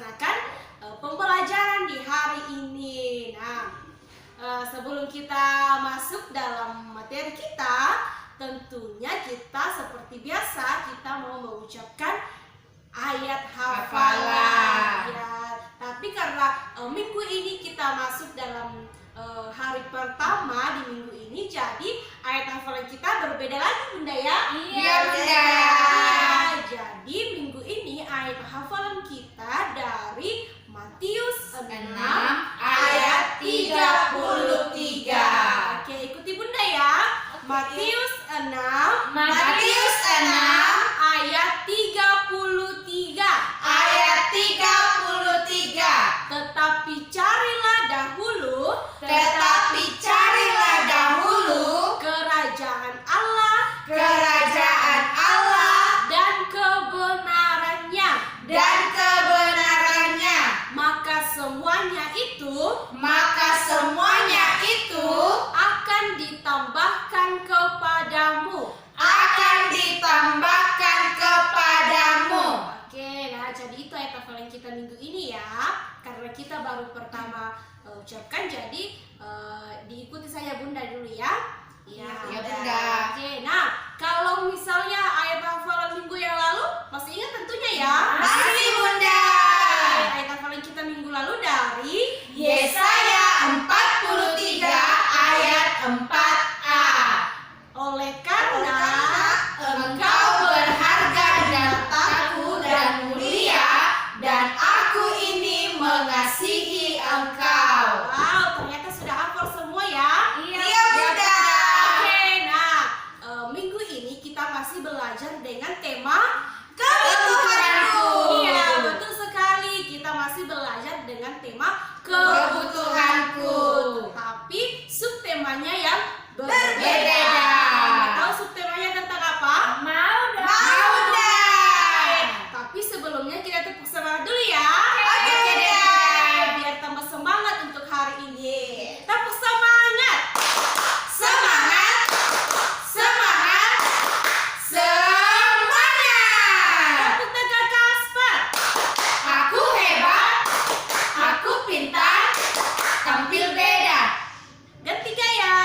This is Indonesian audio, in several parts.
melaksanakan pembelajaran di hari ini. Nah, sebelum kita masuk dalam materi kita, tentunya kita seperti biasa kita mau mengucapkan ayat hafalan. Ya, tapi karena minggu ini kita masuk dalam hari pertama di minggu ini, jadi ayat hafalan kita berbeda lagi, Bunda ya? Iya, Bunda. Jadi minggu ini ayat hafalan kita dari Matius 6 ayat 33. Oke, ikuti Bunda ya. Matius 6 ayat 33. Ayat 33. Tetapi carilah dahulu kerajaan Allah dan kebenarannya, maka semuanya itu akan ditambahkan kepadamu. Oke, nah jadi itu ayat hafalan kita minggu ini ya. Karena kita baru pertama ucapkan, jadi diikuti saya Bunda dulu ya. Iya, Bunda. Oke, nah kalau misalnya ayat hafalan minggu yang lalu masih ingat tentunya ya? Masih, Bunda. Ayat hafalan kita minggu lalu dari Yesaya 43 ayat 4a. oleh karena Engkau berharga di mataku dan mulia, dan aku ini mengasihi engkau. wow, ternyata sudah hafal semua ya. Iya, Bunda. Oke, nah minggu ini kita masih belajar dengan tema Kebutuhanku. Iya, betul sekali. Kita masih belajar dengan tema Kebutuhanku. Tapi subtemanya yang berbeda. Berbeda. Tahu subtemanya tentang apa? Mau dong. Tapi sebelumnya kita tepuk semangat dulu ya. Oke, Bunda. Biar tambah semangat untuk hari ini. Tepuk semangat. Semangat. Tepuk tangan Kasper. Aku hebat, aku pintar, tampil beda. Ganti gaya.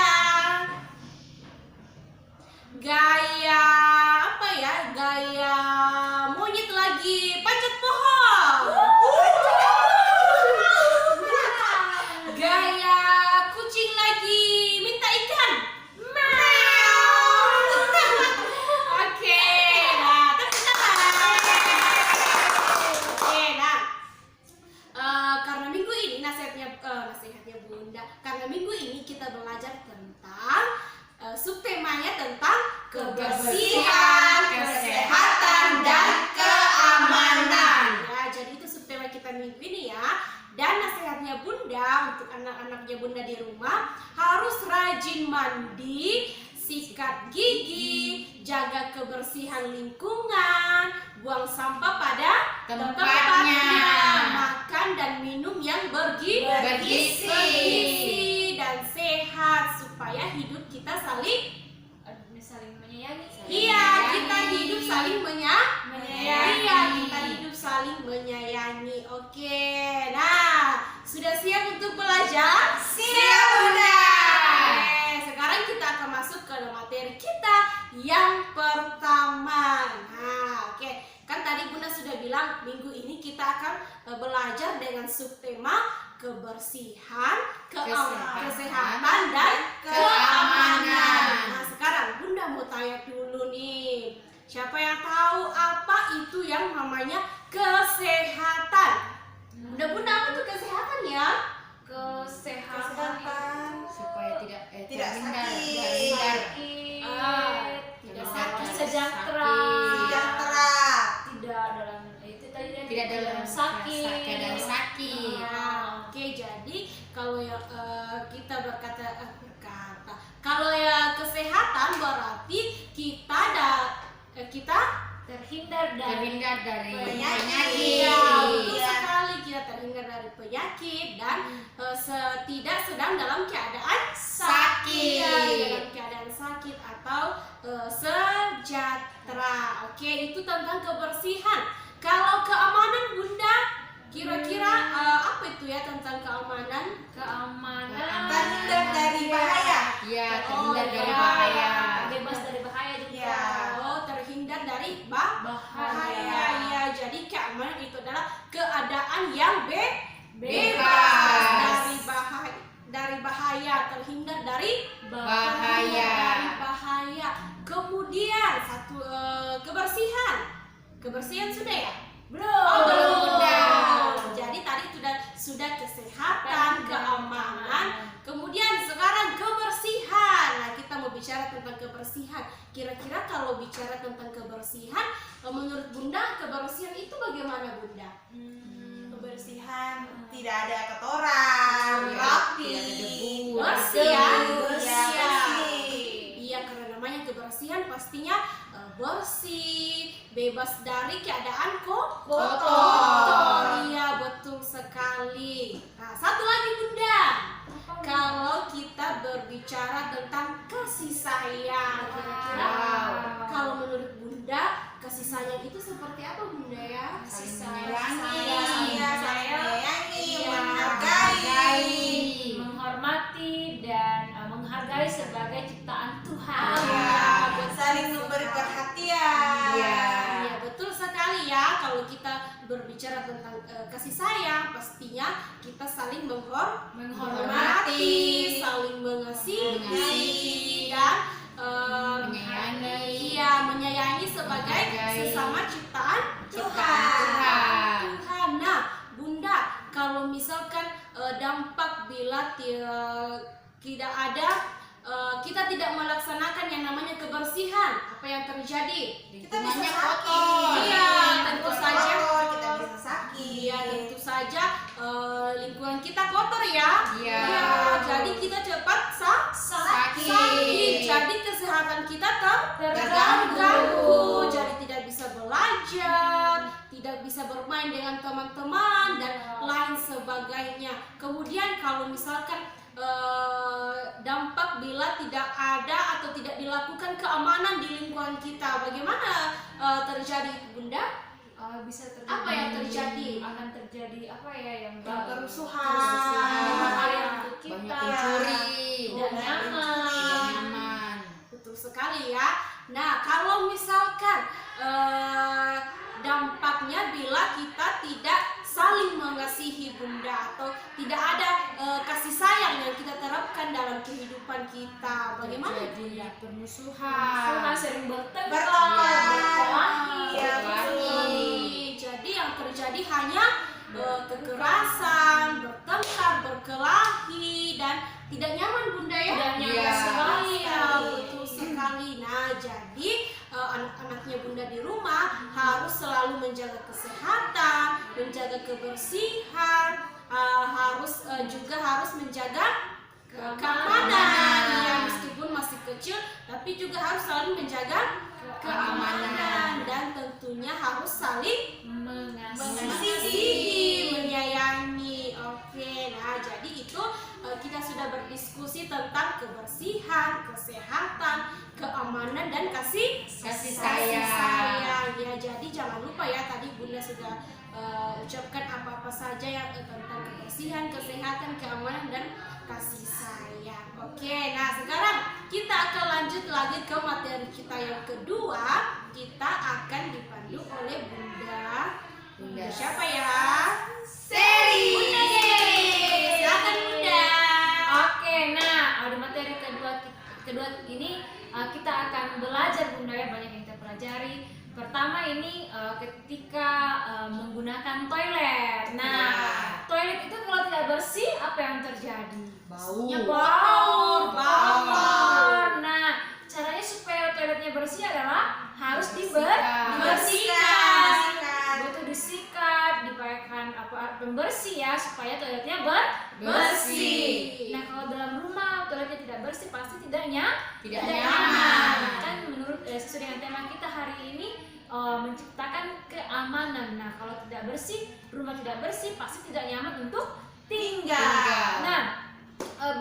Gaya apa ya? Gaya monyet lagi panjat pohon. Gaya kucing lagi minta ikan. Oke, nah tepuk tangan. Oke, nah karena minggu ini nasihatnya Bunda. Karena minggu ini kita belajar tentang subtemanya tentang kebersihan, kesehatan, dan keamanan. Ya, jadi itu subtema kita minggu ini ya. Dan nasihatnya Bunda untuk anak-anaknya Bunda di rumah harus rajin mandi, sikat gigi, jaga kebersihan lingkungan, buang sampah pada Tempatnya. makan dan minum yang Bergizi. dan sehat supaya hidup kita saling menyayangi. Iya, kita hidup saling Menyayangi. Iya, kita hidup saling menyayangi. Oke, nah sudah siap untuk belajar? Siap, Bunda. Oke, sekarang kita akan masuk ke materi kita yang pertama. Nah, oke, kan tadi Bunda sudah bilang minggu ini kita akan belajar dengan subtema kebersihan, kesehatan, dan keamanan. Nah, sekarang Bunda mau tanya dulu nih, siapa yang tahu apa itu yang namanya kesehatan? Bunda apa tuh kesehatan ya? Kesehatan Supaya tidak sakit. Tidak sakit, sejahtera. tidak dalam keadaan sakit. Oke, jadi kalau ya kita berkata kalau ya kesehatan berarti kita Terhindar dari Penyakit. Iya, betul sekali, kita terhindar dari penyakit dan tidak sedang dalam keadaan Sakit. Iya, dalam keadaan sakit atau sejahtera. Oke, itu tentang kebersihan. Kalau keamanan Bunda, Kira-kira apa itu ya tentang keamanan? Keamanan. Terhindar dari bahaya. Iya, Oh, terhindar dari iya. bahaya. Bebas dari bahaya juga. Iya. Oh, terhindar dari bahaya. Ya, jadi keamanan itu adalah keadaan yang bebas dari bahaya, terhindar dari Bahaya. Kemudian satu kebersihan sudah ya? Belum. Oh, belum. Bunda. Jadi tadi sudah kesehatan, keamanan. Kemudian sekarang kebersihan. Nah, kita mau bicara tentang kebersihan. Kira-kira kalau bicara tentang kebersihan, menurut Bunda, kebersihan itu bagaimana, Bunda? Kebersihan, tidak ada kotoran, rapi, Tidak ada debu. Bersih ya? bersih. Iya, karena namanya kebersihan pastinya bersih, bebas dari keadaan kotor. Iya, betul sekali. Nah, satu lagi Bunda. Kalau kita berbicara tentang kasih sayang, kira-kira kalau menurut Bunda, kasih sayang itu seperti apa Bunda ya? Saling Menyayangi, saling menyayangi, Iya. menghargai. Menghormati dan menghargai sebagai ciptaan Tuhan. Iya, saling memberi perhatian. Iya, betul sekali ya. Kalau kita berbicara tentang kasih sayang, pastinya kita saling menghormati, saling mengasihi, dan Menyayangi. Iya, menyayangi sebagai Menghargai. sesama ciptaan Tuhan. Tuhan. Nah, Bunda, kalau misalkan dampak bila tidak ada kita tidak melaksanakan yang namanya kebersihan, apa yang terjadi? Kita bisa Lingkungannya sakit. kotor. Iya, tentu Kotor, saja. kita bisa sakit. Iya, tentu saja lingkungan kita kotor ya. Iya. Iya, jadi kita cepat sakit. Jadi kesehatan kita terganggu. Jadi tidak bisa belajar, tidak bisa bermain dengan teman-teman dan lain sebagainya. Kemudian kalau misalkan dampak bila tidak ada atau tidak dilakukan keamanan di lingkungan kita, bagaimana terjadi itu Bunda? Bisa terjadi. Apa yang terjadi? Akan terjadi apa ya yang Kerusuhan. yang untuk kita Banyak pencuri. tidak nyaman. Tidak nyaman. Betul sekali ya. Nah, kalau misalkan dampaknya bila kita tidak saling mengasihi Bunda atau tidak ada kasih sayang yang kita terapkan dalam kehidupan kita, bagaimana Jadi Bunda? permusuhan. Sering bertengkar, Bertengkar. berkelahi. Iya, Jadi yang terjadi hanya kekerasan, bertengkar, berkelahi, dan tidak nyaman Bunda ya? Tidak nyaman Iya. sekali. Iya, betul sekali. Nah, jadi anak-anaknya Bunda di rumah harus selalu menjaga kesehatan, menjaga kebersihan, juga harus menjaga keamanan. Ya, meskipun masih kecil, tapi juga harus selalu menjaga keamanan dan tentunya harus saling mengasihi, menyayangi. Oke, nah jadi itu kita sudah berdiskusi tentang kebersihan, kesehatan, keamanan dan kasih sayang. Ya, jadi jangan lupa ya tadi Bunda sudah ucapkan apa-apa saja yang tentang kebersihan, kesehatan, keamanan dan kasih sayang. Oke, nah sekarang kita akan lanjut lagi ke materi kita yang kedua. Kita akan dipandu oleh Bunda siapa ya? Seri. Bunda Seri. Silakan Bunda. Oke, nah di materi kedua ini kita akan belajar Bunda ya, banyak yang kita pelajari. Pertama ini ketika menggunakan toilet. Nah, toilet itu kalau tidak bersih apa yang terjadi? Bau. Ya, Bau. bau. Nah, caranya supaya toiletnya bersih adalah harus Dibersihkan. dibersihkan. Betul, disikat, dipakai pembersih ya supaya toiletnya bersih. Nah, kalau dalam rumah toiletnya tidak bersih pasti tidak nyaman. Kan menurut sesuai dengan tema kita hari ini menciptakan keamanan. Nah, kalau tidak bersih, rumah tidak bersih pasti tidak nyaman untuk tinggal. Nah,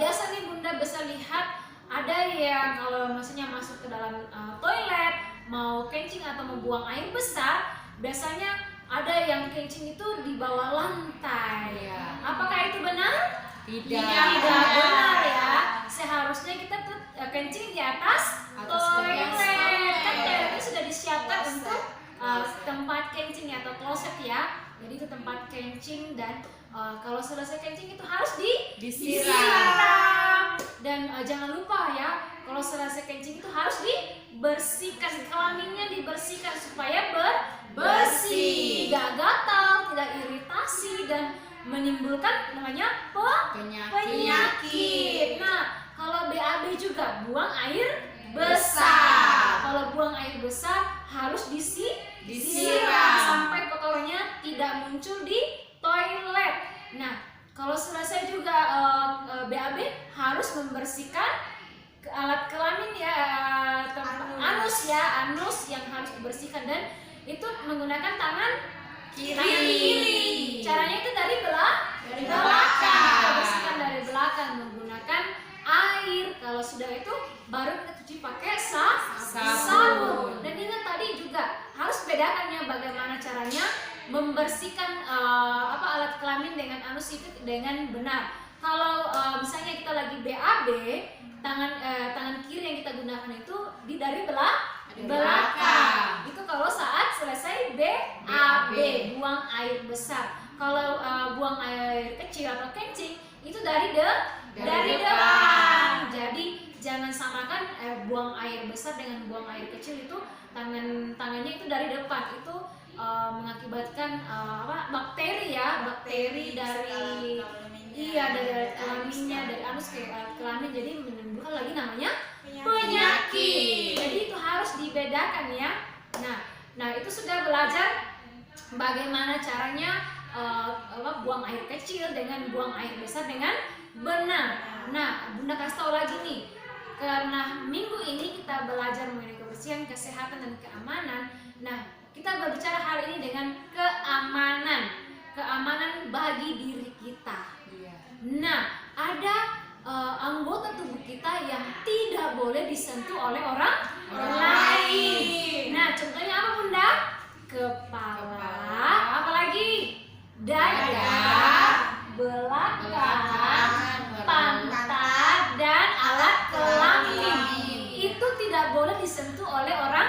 biasa nih Bunda bisa lihat ada yang kalau maksudnya masuk ke dalam toilet mau kencing atau membuang air besar, biasanya ada yang kencing itu di bawah lantai. Iya. Apakah itu benar? Tidak. Tidak benar ya. Seharusnya kita tuh kencing di atas toilet. Kan toiletnya sudah disiapkan untuk tempat kencing atau kloset ya. Jadi itu tempat kencing dan kalau selesai kencing itu harus disiram. Dan jangan lupa ya, kalau selesai kencing itu harus dibersihkan, kelaminnya dibersihkan supaya bersih, tidak gatal, tidak iritasi dan menimbulkan namanya penyakit. Nah, kalau BAB juga buang air besar. Kalau buang air besar harus disiram sampai kotornya tidak muncul di toilet. Nah, kalau selesai juga BAB harus membersihkan alat kelamin ya, anus yang harus dibersihkan dan itu menggunakan tangan kiri. Caranya itu dari belakang. Kita bersihkan dari belakang menggunakan air. Kalau sudah itu baru kita cuci pakai sabun. Dan ingat tadi juga harus bedakan ya bagaimana caranya membersihkan alat kelamin dengan anus itu dengan benar. Kalau misalnya kita lagi BAB, tangan kiri yang kita gunakan itu dari belakang. Itu kalau saat selesai BAB, buang air besar. Kalau buang air kecil atau kencing itu dari depan. Jadi jangan samakan buang air besar dengan buang air kecil itu tangannya itu dari depan. Itu mengakibatkan bakteri dari dari kelaminnya, dari anus ke kelamin, jadi menimbulkan lagi namanya penyakit. Jadi itu harus dibedakan ya. Nah itu sudah belajar bagaimana caranya buang air kecil dengan buang air besar dengan benar. Nah, Bunda kasih tahu lagi nih, karena minggu ini kita belajar mengenai kebersihan, kesehatan dan keamanan. Nah, kita berbicara hari ini dengan keamanan bagi diri kita. Nah, ada anggota tubuh kita yang tidak boleh disentuh oleh orang lain. Nah, contohnya apa Bunda? Kepala, apalagi dada, belakang, pantat, dan alat kelamin. Itu tidak boleh disentuh oleh orang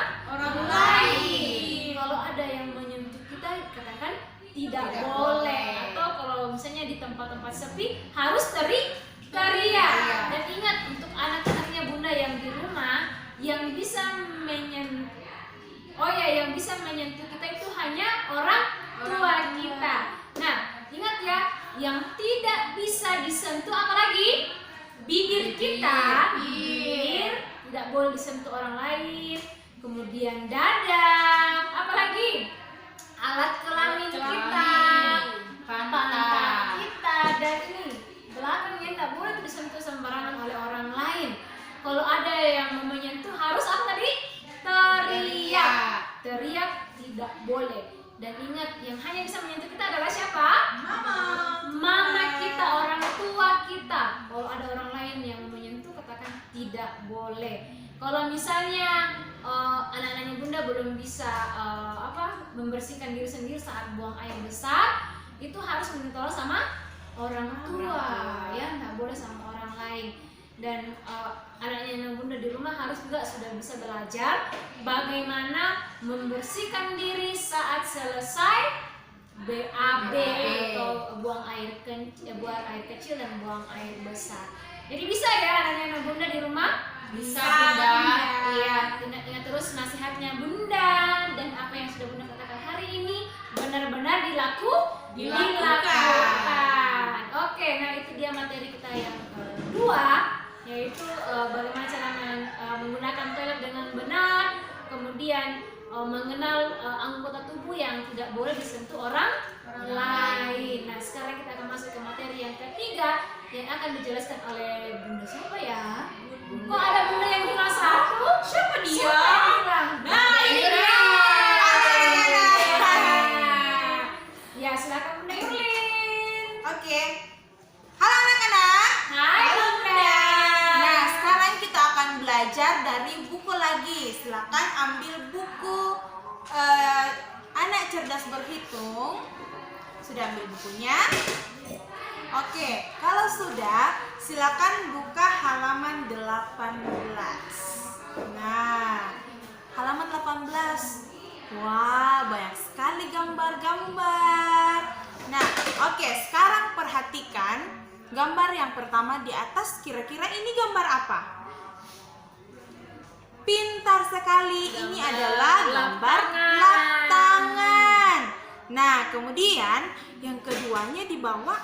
lain. Kalau ada yang menyentuh kita, katakan tidak boleh. Atau kalau misalnya di tempat-tempat sepi harus teriak. Dan ingat, untuk anak-anaknya Bunda yang di rumah yang bisa menyentuh kita itu hanya orang tua kita. Nah, ingat ya, yang tidak bisa disentuh apalagi bibir kita. Bibir tidak boleh disentuh orang lain. Kemudian dada, apalagi alat kelamin kita, pantat kita, dan ini belakangnya tidak boleh disentuh sembarangan oleh orang lain. Kalau ada yang menyentuh harus apa tadi? Teriak tidak boleh. Dan ingat, yang hanya bisa menyentuh kita adalah siapa? Mama kita, orang tua kita. Kalau ada orang lain yang menyentuh, katakan tidak boleh. Kalau misalnya anak-anaknya Bunda belum bisa membersihkan diri sendiri saat buang air besar, itu harus minta tolong sama orang tua, ya, nggak boleh sama orang lain. Dan anak-anak Bunda di rumah harus juga sudah bisa belajar bagaimana membersihkan diri saat selesai BAB atau buang air kecil dan buang air besar. Jadi bisa ya anak-anak Bunda di rumah? Bisa Bunda. Iya, ingat terus nasihatnya Bunda dan apa yang sudah Bunda katakan hari ini benar-benar dilakukan. Oke, nah itu dia materi kita yang kedua, yaitu bagaimana cara menggunakan toilet dengan benar, kemudian mengenal anggota tubuh yang tidak boleh disentuh orang lain. Nah, sekarang kita akan masuk ke materi yang ketiga yang akan dijelaskan oleh Bunda siapa ya? Kok ada Bunda yang bilang satu? Siapa dia? Siapa yang bilang? Nah, ini dia. Ya, silakan Bunda Yulin. Oke. Halo anak-anak. Hai Bunda. Nah, sekarang kita akan belajar dari buku lagi. Silakan ambil buku anak cerdas berhitung? Sudah ambil bukunya? Oke, kalau sudah, silakan buka halaman 18. Nah, halaman 18. Wah, banyak sekali gambar-gambar. Nah, oke, sekarang perhatikan gambar yang pertama di atas. Kira-kira ini gambar apa? Pintar sekali, ini adalah gambar lap tangan. Nah, kemudian yang keduanya di bawah,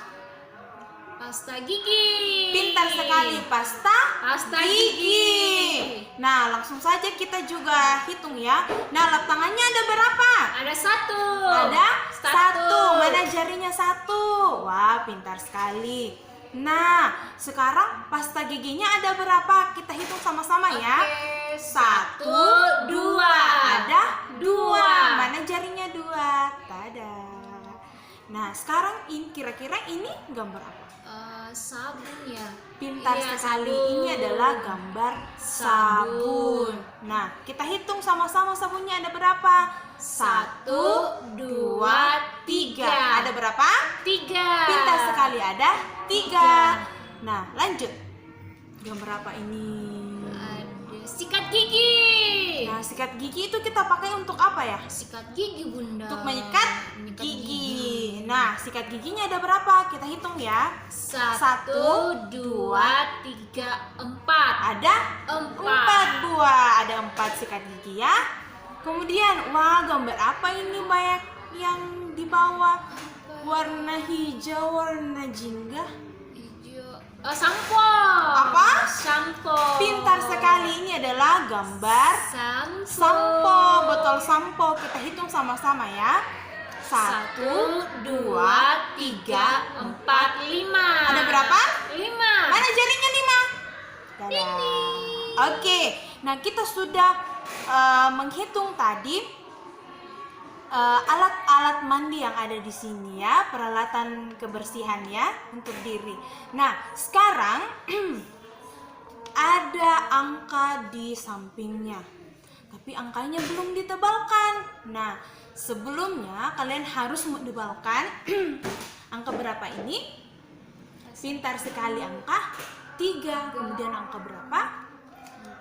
Pasta gigi. pintar sekali, pasta gigi. Nah, langsung saja kita juga hitung ya. Nah, lap tangannya ada berapa? Ada satu. Ada satu. Mana jarinya satu? Wah, pintar sekali. Nah, sekarang pasta giginya ada berapa? Kita hitung sama-sama ya. Oke, 1, 2. Ada 2. Mana jarinya 2? Tada. Nah, sekarang kira-kira ini gambar apa? Sabun ya. Pintar Iya, sekali. sabun. Ini adalah gambar sabun. Nah, kita hitung sama-sama sabunnya ada berapa? 1, 2, 3. Ada berapa? 3. Pintar sekali, ada 3. Nah, lanjut. Gambar apa ini? Ada sikat gigi. Nah, sikat gigi itu kita pakai untuk apa ya? Sikat gigi, Bunda. Untuk menyikat gigi. Nah, sikat giginya ada berapa? Kita hitung ya. 1, 2, 3, 4. Ada 4 buah. Ada 4 sikat gigi ya. Kemudian, wah, gambar apa ini banyak yang di bawah? Warna hijau, warna jingga. Hijau. Sampo. Apa? Sampo. Pintar sekali, ini adalah gambar sampo, botol sampo. Kita hitung sama-sama ya. 1, 2, 3, 4, 5. Ada berapa? 5. Mana jarinya 5? Oke, nah kita sudah menghitung tadi alat-alat mandi yang ada di sini ya, peralatan kebersihan ya untuk diri. Nah, sekarang ada angka di sampingnya, tapi angkanya belum ditebalkan. Nah, sebelumnya kalian harus mendebalkan angka berapa ini? Pintar sekali, angka 3. Kemudian angka berapa?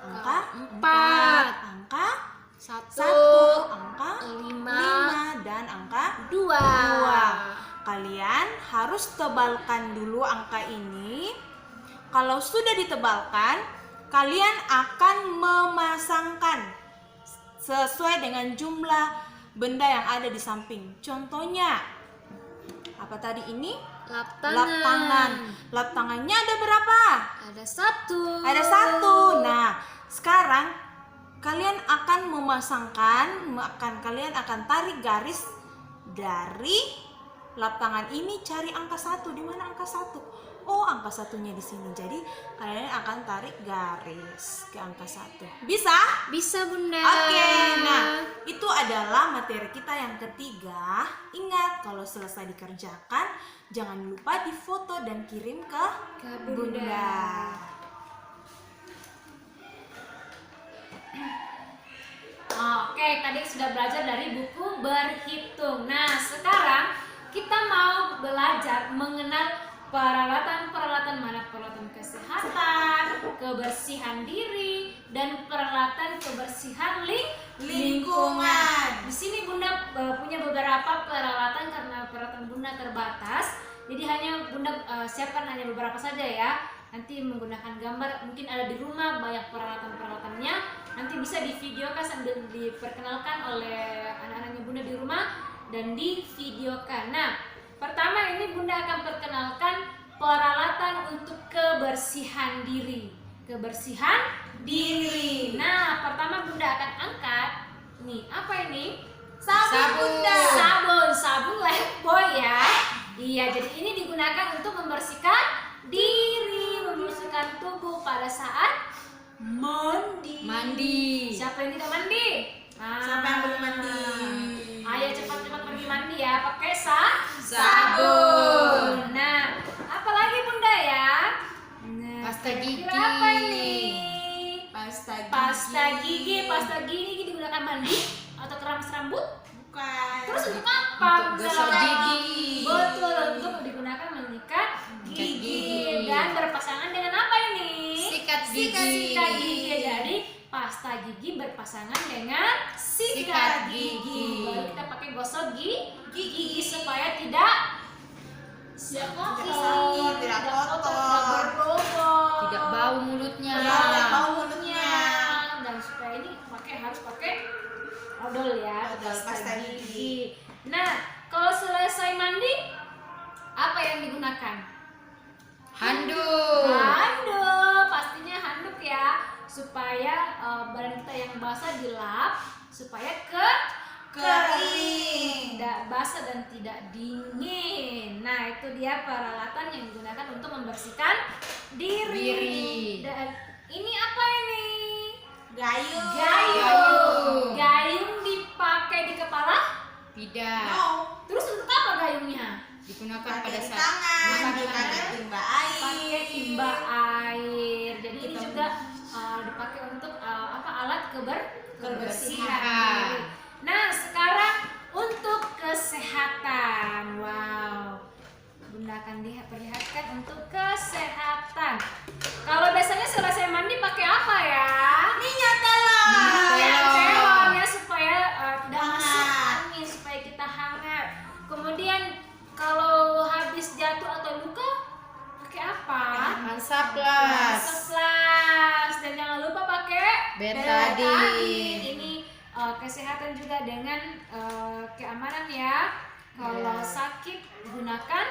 Angka 4. Angka 1. Angka 5. Dan angka 2. 2. Kalian harus tebalkan dulu angka ini. Kalau sudah ditebalkan, kalian akan memasangkan sesuai dengan jumlah benda yang ada di samping. Contohnya, apa tadi ini? Lap Lap tangan. Lap tangannya ada berapa? Ada 1. Ada 1. Nah, sekarang kalian akan kalian akan tarik garis dari lap tangan ini, cari angka 1. Di mana angka 1? Oh, angka 1-nya di sini. Jadi kalian akan tarik garis ke angka 1. Bisa? Bisa, Bunda. Oke, nah itu adalah materi kita yang ketiga. Ingat, kalau selesai dikerjakan, jangan lupa difoto dan kirim ke Bunda. Oke, tadi sudah belajar dari buku berhitung. Nah, sekarang kita mau belajar mengenal peralatan-peralatan, mana peralatan kesehatan, kebersihan diri, dan peralatan kebersihan lingkungan. Di sini Bunda punya beberapa peralatan karena peralatan Bunda terbatas. Jadi hanya Bunda siapkan hanya beberapa saja ya. Nanti menggunakan gambar, mungkin ada di rumah banyak peralatan-peralatannya. Nanti bisa divideokan sambil diperkenalkan oleh anak-anaknya Bunda di rumah dan divideokan. Nah, pertama ini Bunda akan perkenalkan peralatan untuk kebersihan diri. Kebersihan diri. Nah, pertama Bunda akan angkat. Nih, apa ini? Sabun. Sabun Lifebuoy ya. Iya, jadi ini digunakan untuk membersihkan diri, membersihkan tubuh pada saat mandi. Siapa yang tidak mandi? Siapa yang belum mandi? Ayo cepat-cepat pergi mandi ya, pakai sabun. Nah, apa lagi Bunda ya? Nah, Pasta gigi. kira-kira apa ini? Pasta gigi. Pasta gigi digunakan mandi atau keramas rambut? Bukan. Terus untuk apa? Untuk gosok gigi. Betul, untuk digunakan menyikat gigi. Dan berpasangan dengan apa ini? Sikat gigi. Sikat gigi. Jadi pasta gigi berpasangan dengan sikat gigi. Baru kita pakai gosok gigi supaya tidak kotor, tidak kotor, tidak berbobot, Tidak bau mulutnya. Ya, tidak bau mulutnya. Dan supaya ini harus pakai odol ya, Odol pasta gigi. Nah, kalau selesai mandi apa yang digunakan? Handuk. Handuk, pastinya handuk ya, supaya badan kita yang basah dilap supaya kering, tidak basah dan tidak dingin. Nah, itu dia peralatan yang digunakan untuk membersihkan diri. Dan ini apa ini? Gayung. Gayung dipakai di kepala? Tidak. No. Terus untuk apa gayungnya? Digunakan Pakai pada di saat tangan, makan. pakai timba Pakai air. timba air. Jadi ini juga dipakai untuk alat kebersihan diri. Nah, sekarang untuk kesehatan. Wow. Bunda akan perlihatkan untuk kesehatan. Kalau biasanya selesai mandi pakai apa ya? Minyak telon. Minyak telon ya, supaya tidak masuk Hangat. angin, supaya kita hangat. Kemudian kalau habis jatuh atau luka pakai apa? Hansaplas. Seslas. Dan jangan lupa pakai Betadine. Ini kesehatan juga dengan keamanan ya. Kalau Ya. sakit gunakan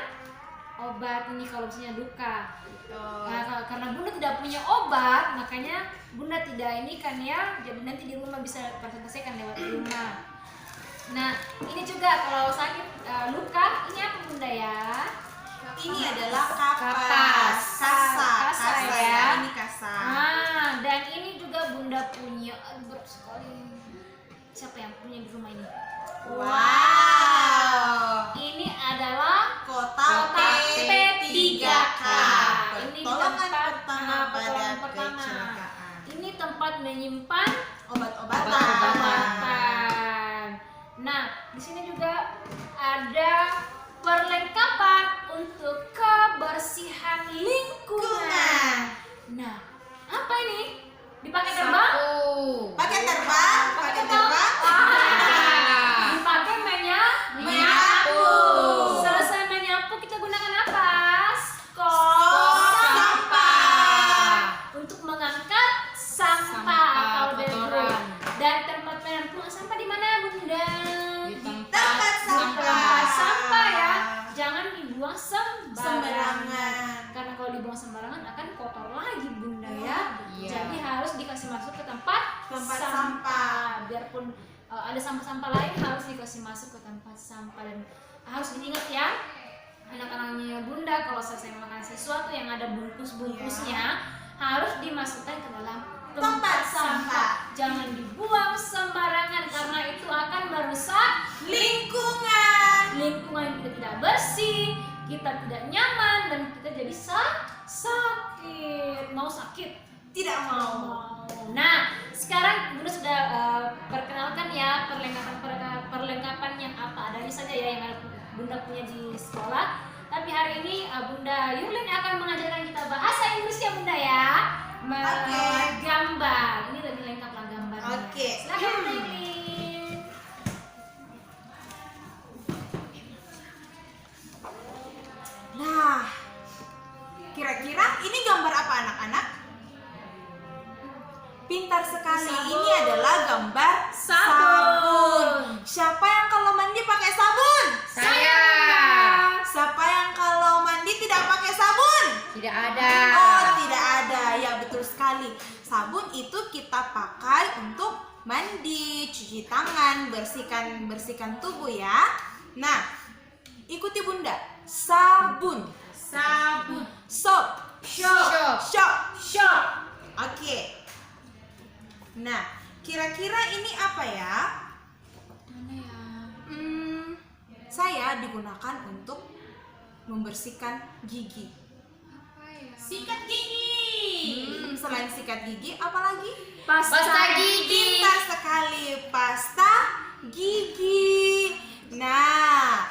obat ini kalau misalnya luka. Nah, karena Bunda tidak punya obat, makanya Bunda tidak ini kan ya. Jadi nanti di rumah bisa presentasikan lewat rumah. Nah, ini juga kalau sakit luka, ini apa Bunda ya? Ini adalah kapas. Kasa Kasa ya. Ini kasa. Ah, dan ini juga Bunda punya. Aduh, berat sekali. Siapa yang punya di rumah ini? Wow. Ini adalah Kotak P3K. Ini Pertolongan tempat pertama pada pertolongan pertama. kecelakaan. Ini tempat menyimpan Obat-obatan. obat-obatan. Nah, di sini juga ada perlengkapan untuk kebersihan lingkungan. Nah, apa ini? Dipakai terbang? Pakai terbang, pakai terbang. Dipakai Menyapu. Selesai menyapu kita gunakan apa? Skop sampah. Untuk mengangkat sampah Sampah, atau debu. kotoran. Dan tempat penampungan sampah di mana Bunda? Di Tempat tempat sampah. Sampah ya, jangan dibuang sembarangan. Sembarangan. Karena kalau dibuang sembarangan akan kotor lagi Bunda ya. Iya. Jadi harus dikasih masuk ke tempat sampah. Biarpun ada sampah-sampah lain harus dikasih masuk ke tempat sampah. Dan harus diingat ya, anak-anaknya Bunda kalau selesai makan sesuatu yang ada bungkus-bungkusnya harus dimasukkan ke dalam tempat sampah. Jangan dibuang sembarangan karena itu akan merusak Lingkungan. lingkungan. Kita tidak bersih, kita tidak nyaman, dan kita jadi sakit. Mau sakit? Tidak mau. Nah, sekarang Bunda sudah perkenalkan ya perlengkapan yang apa adanya saja ya yang Bunda punya di sekolah. Tapi hari ini Bunda Yurlin akan mengajarkan kita bahasa Inggris ya Bunda ya. Oke. Gambar. Ini lebih lengkap lah gambarnya. Oke. Silakan Bunda Yurlin. Nah, kira-kira ini gambar apa anak-anak? Pintar sekali. Sabun. Ini adalah gambar Sabun. Siapa yang kalau mandi pakai sabun? Saya. Siapa yang kalau mandi tidak pakai sabun? Tidak ada. Oh, tidak ada. Ya, betul sekali. Sabun itu kita pakai untuk mandi, cuci tangan, bersihkan tubuh ya. Nah, ikuti Bunda. Sabun, Sabun. soap, Shop. shop. Oke. Nah, kira-kira ini apa ya? Mana ya? Saya digunakan untuk membersihkan gigi. Sikat gigi. Selain sikat gigi, apa lagi? Pasta gigi. Pintar sekali, pasta gigi. Nah,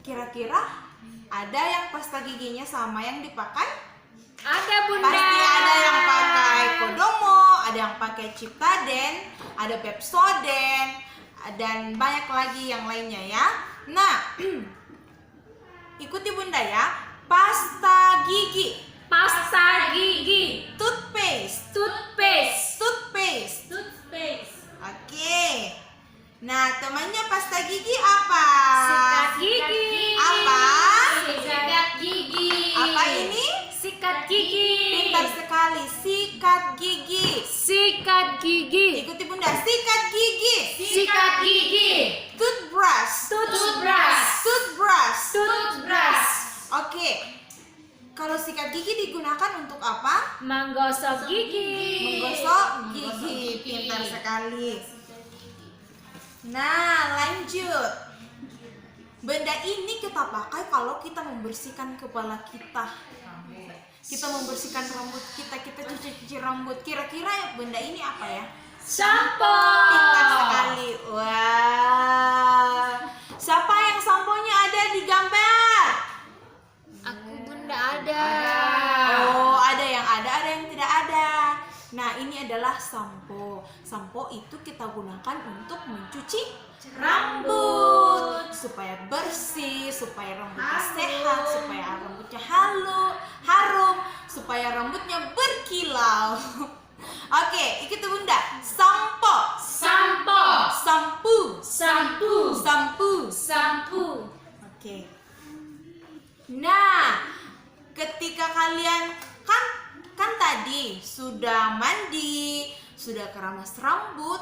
kira-kira ada yang pasta giginya sama yang dipakai? Ada Bunda. Pasti ada yang pakai Kodomo, ada yang pakai Ciptaden, ada Pepsodent, dan banyak lagi yang lainnya ya. Nah, ikuti Bunda ya. Pasta gigi, Pasta gigi, toothpaste, toothpaste, toothpaste. Toothpaste. Oke. Nah, temannya pasta gigi apa? sikat gigi. Apa? Sikat gigi. Apa ini? Sikat gigi. Pintar sekali. Sikat gigi. Sikat gigi. Ikuti Bunda. Sikat gigi. Sikat gigi. Toothbrush. Toothbrush. Toothbrush. Toothbrush. Oke. Kalau sikat gigi digunakan untuk apa? Menggosok gigi. Menggosok gigi. Pintar sekali. Nah, lanjut. Benda ini kita pakai kalau kita membersihkan kepala kita. Kita membersihkan rambut kita, kita cuci-cuci rambut. Kira-kira benda ini apa ya? Sampo. Pintar sekali. Wah. Siapa yang samponya ada di gambar? Aku Bunda ada. Oh, ada yang tidak ada. Nah, ini adalah sampo. Sampo itu kita gunakan untuk mencuci rambut supaya bersih, supaya rambutnya sehat, supaya rambutnya harum, supaya rambutnya berkilau. Oke, ikuti Bunda. Sampo, Sampo. sampu, Sampo. sampu. Sampo. Oke. Nah, ketika kalian kan tadi sudah mandi, sudah keramas rambut.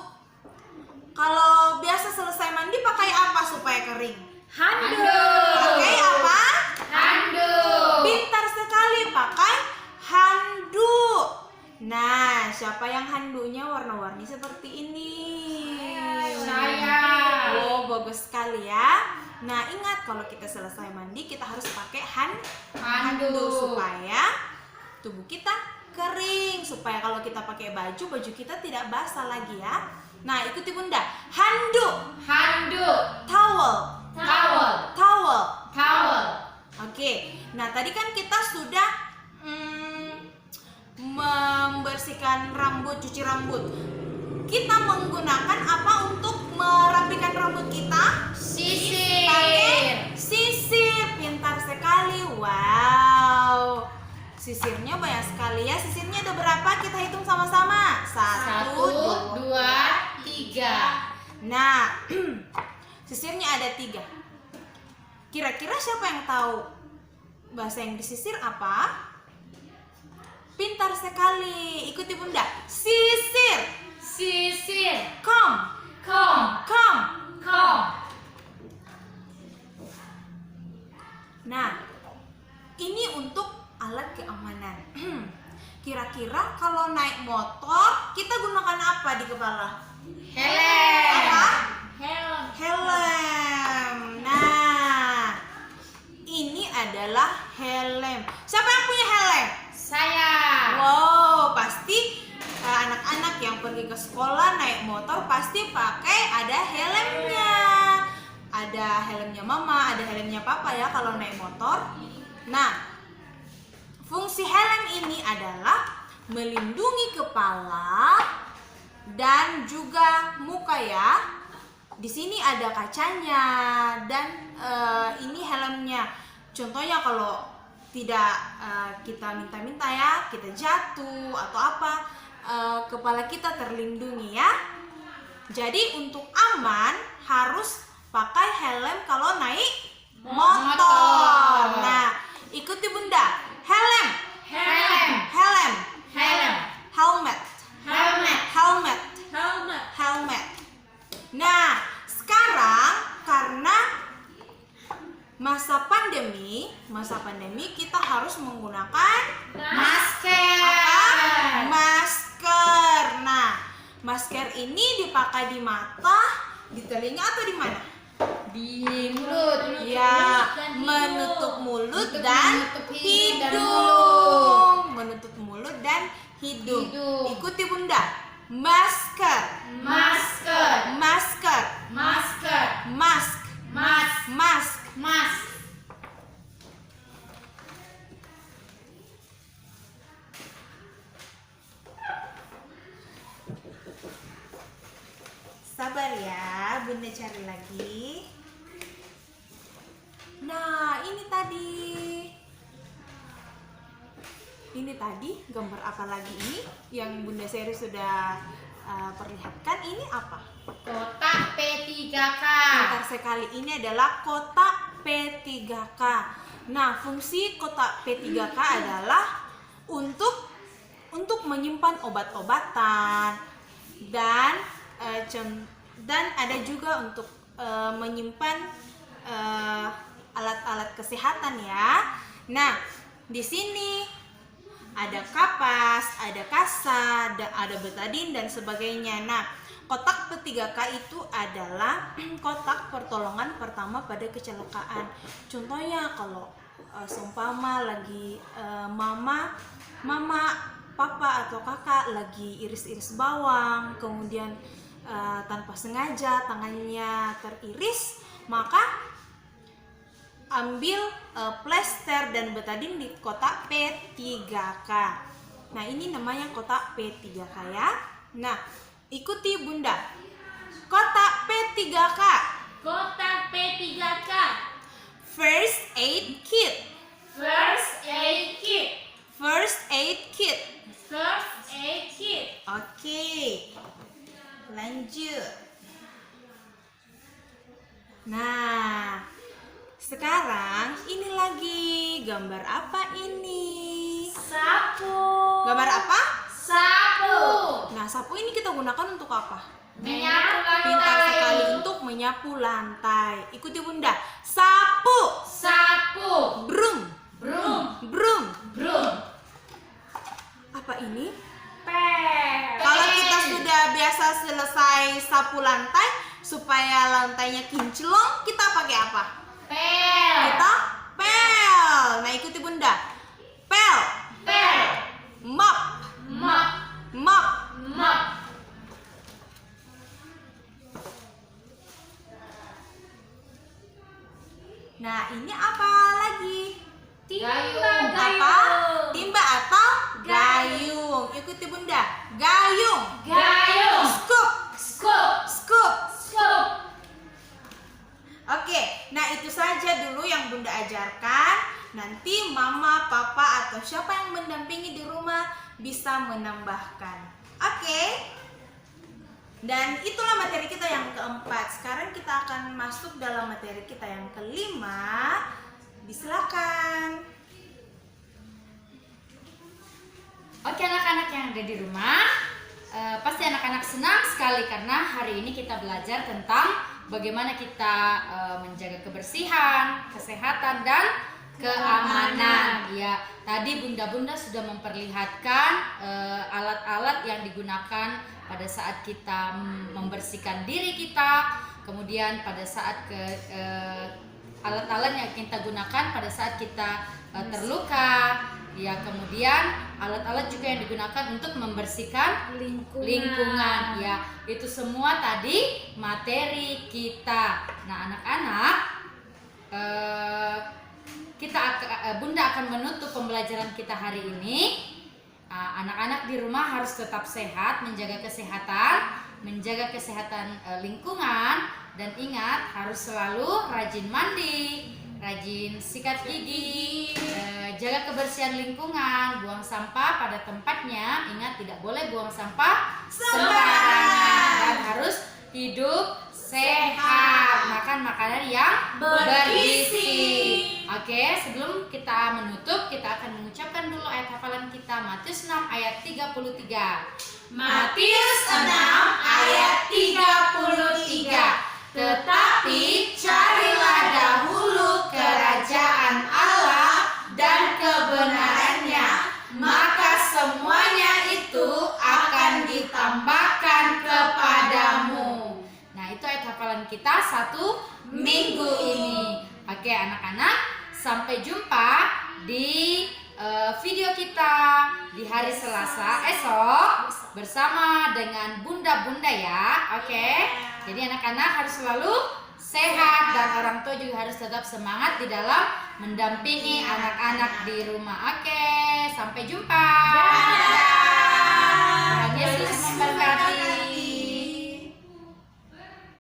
Kalau biasa selesai mandi pakai apa supaya kering? Handuk. Pakai apa? Handuk. Pintar sekali, pakai handuk. Nah, siapa yang handuknya warna-warni seperti ini? Saya. Oh, bagus sekali ya. Nah, ingat kalau kita selesai mandi kita harus pakai handuk supaya tubuh kita kering, supaya kalau kita pakai baju kita tidak basah lagi ya. Nah, ikuti Bunda. Handuk, Handuk. towel, Towel. towel. Towel. Oke. Nah, tadi kan kita sudah membersihkan rambut, cuci rambut. Kita menggunakan apa untuk merapikan rambut kita? Sisir. Pakai sisir. Pintar sekali. Wow. Sisirnya banyak sekali ya. Sisirnya ada berapa? Kita hitung sama-sama. 1, 2. 1, 2, 3. Nah, sisirnya ada 3. Kira-kira siapa yang tahu bahasa yang disisir apa? Pintar sekali. Ikuti Bunda. Sisir. Sisir. Comb. Comb. Comb. Comb. Nah, ini untuk alat keamanan. Kira-kira kalau naik motor kita gunakan apa di kepala? Helm. Apa? Helm. Helm. Nah, ini adalah helm. Siapa yang punya helm? Saya. Wow, pasti anak-anak yang pergi ke sekolah naik motor pasti pakai ada helmnya. Ada helmnya mama, ada helmnya papa ya kalau naik motor. Nah, fungsi helm ini adalah melindungi kepala dan juga muka ya. Di sini ada kacanya dan ini helmnya. Contohnya kalau tidak kita minta-minta ya, kita jatuh atau apa, kepala kita terlindungi ya. Jadi untuk aman harus pakai helm kalau naik motor. Nah, ikuti Bunda. Helm. Helm. Helm. Helm. Helmet. Helmet. Helmet. Helmet. Helmet. Nah, sekarang karena masa pandemi kita harus menggunakan Masker. apa? Masker. Nah, masker ini dipakai di mata, di telinga atau di mana? Di mulut. Ya, dan menutup mulut Untuk dan menutup hidung dan hidung. Menutup mulut dan hidung. Hidung. Ikuti Bunda. Masker. Masker. Masker. Masker. Masker. sabar ya, Bunda cari lagi. Nah, ini tadi gambar apa lagi ini yang Bunda Seri sudah perlihatkan. Ini apa? Kotak P3K. Pintar sekali, ini adalah kotak P3K. Nah, fungsi kotak P3K adalah untuk menyimpan obat-obatan dan ada juga untuk menyimpan alat-alat kesehatan ya. Nah, di sini ada kapas, ada kasa, ada betadin dan sebagainya. Nah, kotak P3K itu adalah kotak pertolongan pertama pada kecelakaan. Contohnya kalau seumpama lagi mama, papa atau kakak lagi iris-iris bawang, kemudian tanpa sengaja tangannya teriris, maka ambil plester dan betadin di kotak P3K. Nah, ini namanya kotak P3K ya. Nah, ikuti Bunda. Kotak P3K. Kotak P3K. First aid kit. First aid kit. First aid kit. First aid kit. Oke. Lanjut. Nah, sekarang ini lagi gambar apa ini? Sapu. Gambar apa? Sapu. Nah, sapu ini kita gunakan untuk apa? Menyapu Pintar lantai. sekali, untuk menyapu lantai. Ikuti Bunda. Sapu. Sapu. Broom. Broom. Broom. Broom. Apa ini? Pel. Kalau kita sudah biasa selesai sapu lantai, supaya lantainya kinclong, kita pakai apa? Pel. Kita pel. Nah, ikuti Bunda. Pel. Pel. Mop. Mop. Mop. Mop. Nah, ini apa lagi? Timba Apa? Timba atau gayung. Ikuti Bunda. Gayung. Gayung. Scoop. Scoop. Scoop. Scoop. Oke, nah itu saja dulu yang Bunda ajarkan. Nanti mama, papa, atau siapa yang mendampingi di rumah bisa menambahkan. Oke. Dan itulah materi kita yang keempat. Sekarang kita akan masuk dalam materi kita yang kelima. Disilakan. Oke anak-anak yang ada di rumah, pasti anak-anak senang sekali karena hari ini kita belajar tentang bagaimana kita menjaga kebersihan, kesehatan, dan keamanan. Ya, tadi bunda-bunda sudah memperlihatkan alat-alat yang digunakan pada saat kita membersihkan diri kita, kemudian pada saat alat-alat yang kita gunakan pada saat kita terluka, ya, kemudian alat-alat juga yang digunakan untuk membersihkan lingkungan, ya, itu semua tadi materi kita. Nah, anak-anak, Bunda akan menutup pembelajaran kita hari ini. Anak-anak di rumah harus tetap sehat, menjaga kesehatan lingkungan, dan ingat harus selalu rajin mandi, rajin sikat gigi, jaga kebersihan lingkungan, buang sampah pada tempatnya. Ingat tidak boleh buang sampah sembarangan, dan harus hidup sehat, makan makanan yang bergizi. Oke, sebelum kita menutup, kita akan mengucapkan dulu ayat hafalan kita, Matius 6 ayat 33. Matius 6 ayat 33. Tetapi carilah dahulu kerajaan Allah dan kebenarannya, maka semuanya itu akan ditambahkan kepadamu. Nah, itu ayat hafalan kita satu minggu ini. Oke anak-anak, sampai jumpa di video kita di hari Selasa esok bersama dengan bunda-bunda ya. Oke. Jadi anak-anak harus selalu sehat dan orang tua juga harus tetap semangat di dalam mendampingi anak-anak di rumah. Oke, sampai jumpa. Dadah. Tuhan Yesus memberkati.